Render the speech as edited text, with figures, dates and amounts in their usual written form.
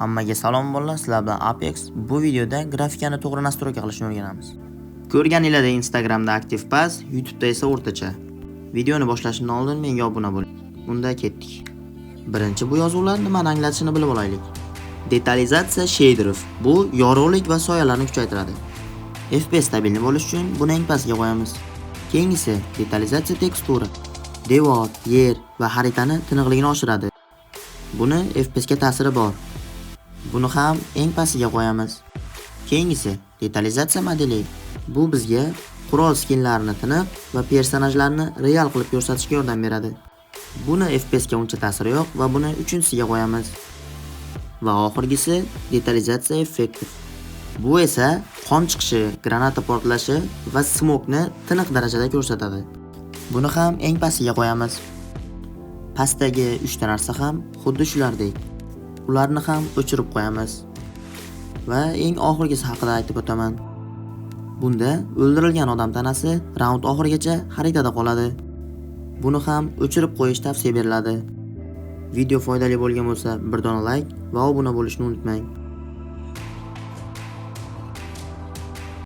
Hammaga salom bolalar, sizlar bilan Apex. Bu videoda grafikani to'g'ri nastroyka qilishni o'rganamiz. Ko'rganinglarda Instagramda aktiv pas, YouTube'da esa o'rtacha. Videoni boshlashimdan oldin menga obuna bo'ling. Unda ketdik. Birinchi bu yozuvlar nimani anglatishini bilib olaylik. Detalizatsiya shaderov. Bu yorug'lik va soyalarni kuchaytiradi. FPS stabilni bo'lish uchun buni eng pastga qo'yamiz. Keyingisi detalizatsiya tekstura. Devor, yer va xaritani tiniqligini oshiradi. Buni FPS ga ta'siri bor. Buni ham eng pastiga qo'yamiz. Keyingisi detalizatsiya modeli. Bu bizga qurol skinlarini tiniq va personajlarni real qilib ko'rsatishga yordam beradi. Buni FPS ga uncha ta'siri yo'q va buni 3-siga qo'yamiz. Va oxirgisi detalizatsiya effektiv. Bu esa qon chiqishi, granata portlashi va smokni tiniq darajada ko'rsatadi. Buni ham eng pastiga qo'yamiz. Pastdagi 3 ta narsa ham xuddi shulardek. Ularni ham o'chirib qo'yamiz. Va eng oxirgisi haqida aytib o'taman. Bunda o'ldirilgan odam tanasi raund oxirigacha xaritada qoladi. Buni ham o'chirib qo'yish tavsiya beriladi. Video foydali bo'lgan bo'lsa, bir dona like va obuna bo'lishni unutmang.